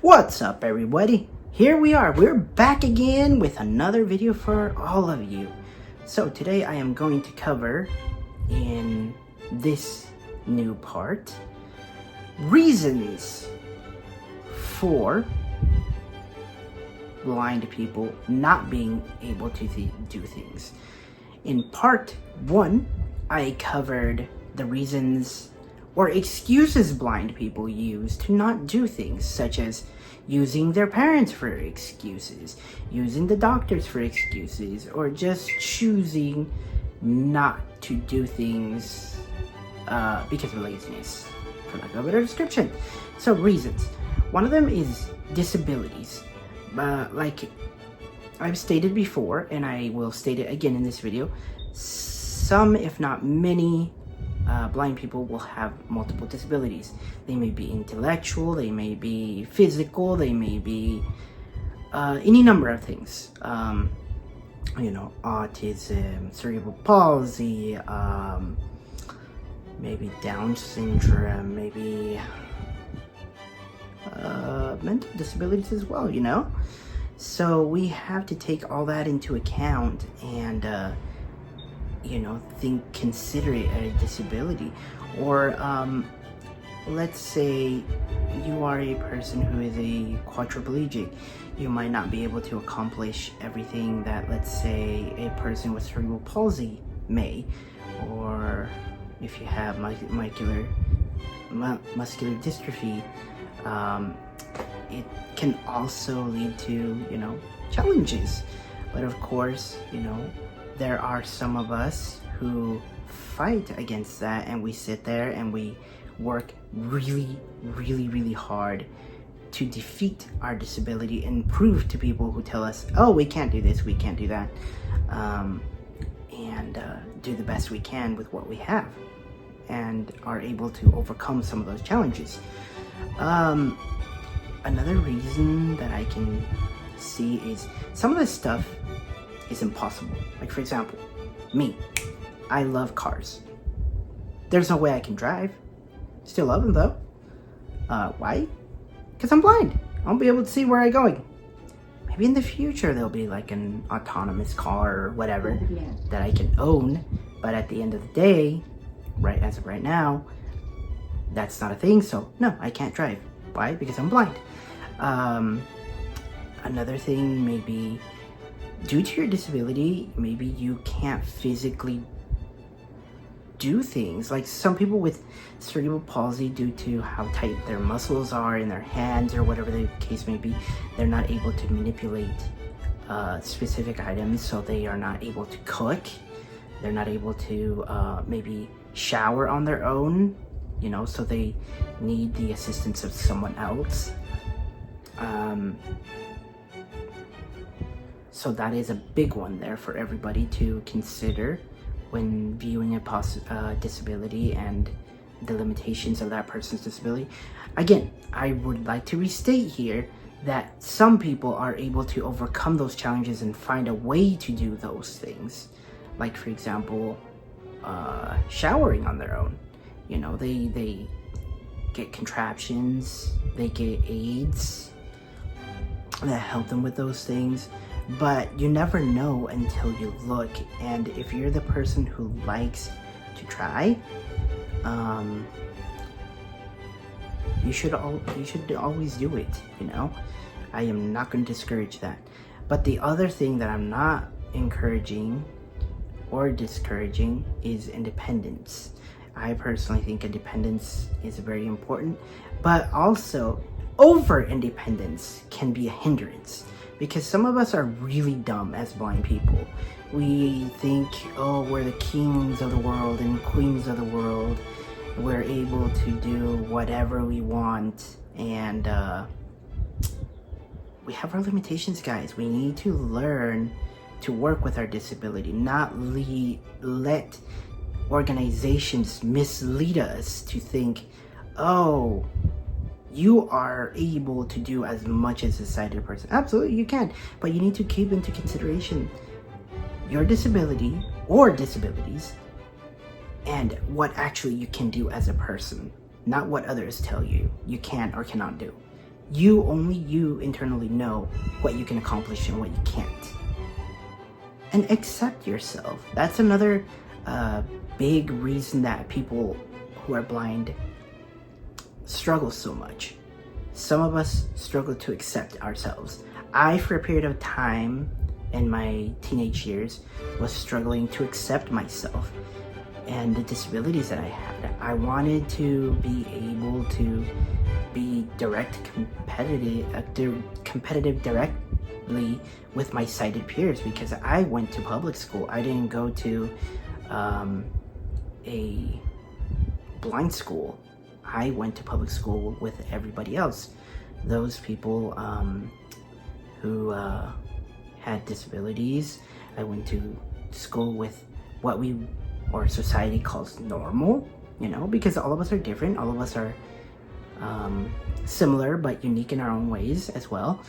What's up, everybody? Here we are. We're back again with another video for all of you. So today I am going to cover in this new part reasons for blind people not being able to do things. In part 1, I covered the reasons or excuses blind people use to not do things, such as using their parents for excuses, using the doctors for excuses, or just choosing not to do things because of laziness, for lack of a better description. So reasons. One of them is disabilities. Like I've stated before, and I will state it again in this video, some, if not many, blind people will have multiple disabilities. They may be intellectual, they may be physical, they may be any number of things. Autism, cerebral palsy, maybe Down syndrome, maybe mental disabilities as well, So we have to take all that into account and consider it a disability. Or let's say you are a person who is a quadriplegic. You might not be able to accomplish everything that, let's say, a person with cerebral palsy may. Or if you have muscular dystrophy, it can also lead to, challenges. But of course, there are some of us who fight against that, and we sit there and we work really, really, really hard to defeat our disability and prove to people who tell us, oh, we can't do this, we can't do that, and do the best we can with what we have, and are able to overcome some of those challenges. Another reason that I can see is some of this stuff is impossible. Like, for example, me, I love cars. There's no way I can drive. Still love them though. Why? Because I'm blind. I won't be able to see where I'm going. Maybe in the future there'll be like an autonomous car or whatever that I can own, but at the end of the day, as of right now, that's not a thing, so no, I can't drive. Why? Because I'm blind. Another thing, maybe due to your disability, maybe you can't physically do things. Like some people with cerebral palsy, due to how tight their muscles are in their hands or whatever the case may be, they're not able to manipulate specific items, so they are not able to cook. They're not able to maybe shower on their own, so they need the assistance of someone else. So that is a big one there for everybody to consider when viewing a disability and the limitations of that person's disability. Again, I would like to restate here that some people are able to overcome those challenges and find a way to do those things. Like, for example, showering on their own. They get contraptions, they get aids that help them with those things. But you never know until you look, and if you're the person who likes to try, you should always do it. I am not going to discourage that. But the other thing that I'm not encouraging or discouraging is independence. I personally think independence is very important, but also over independence can be a hindrance. Because some of us are really dumb as blind people. We think, oh, we're the kings of the world and queens of the world. We're able to do whatever we want. And we have our limitations, guys. We need to learn to work with our disability, not let organizations mislead us to think, oh, you are able to do as much as a sighted person. Absolutely, you can. But you need to keep into consideration your disability or disabilities and what actually you can do as a person, not what others tell you can or cannot do. only you internally know what you can accomplish and what you can't. And accept yourself. That's another big reason that people who are blind struggle so much. Some of us struggle to accept ourselves. I, for a period of time in my teenage years, was struggling to accept myself and the disabilities that I had. I wanted to be able to be competitive directly with my sighted peers, because I went to public school. I didn't go to a blind school. I went to public school with everybody else. Those people who had disabilities. I went to school with what society calls normal, because all of us are different. All of us are similar but unique in our own ways as well.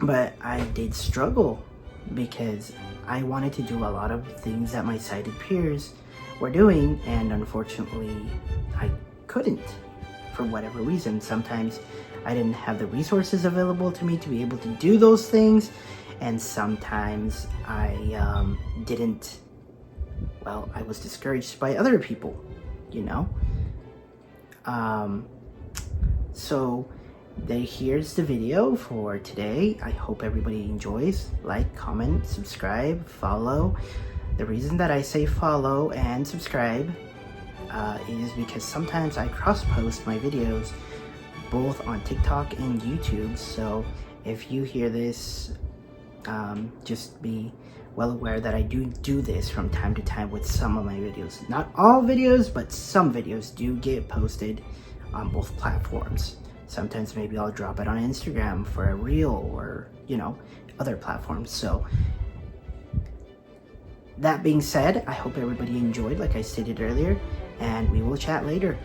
But I did struggle because I wanted to do a lot of things that my sighted peers were doing, and unfortunately I couldn't for whatever reason. Sometimes I didn't have the resources available to me to be able to do those things, and sometimes I I was discouraged by other people, so here's the video for today. I hope everybody enjoys. Like, comment, subscribe, follow. The reason that I say follow and subscribe is because sometimes I cross-post my videos both on TikTok and YouTube. So if you hear this, just be well aware that I do this from time to time with some of my videos. Not all videos, but some videos do get posted on both platforms. Sometimes maybe I'll drop it on Instagram for a reel, or other platforms. So that being said, I hope everybody enjoyed, like I stated earlier, and we will chat later.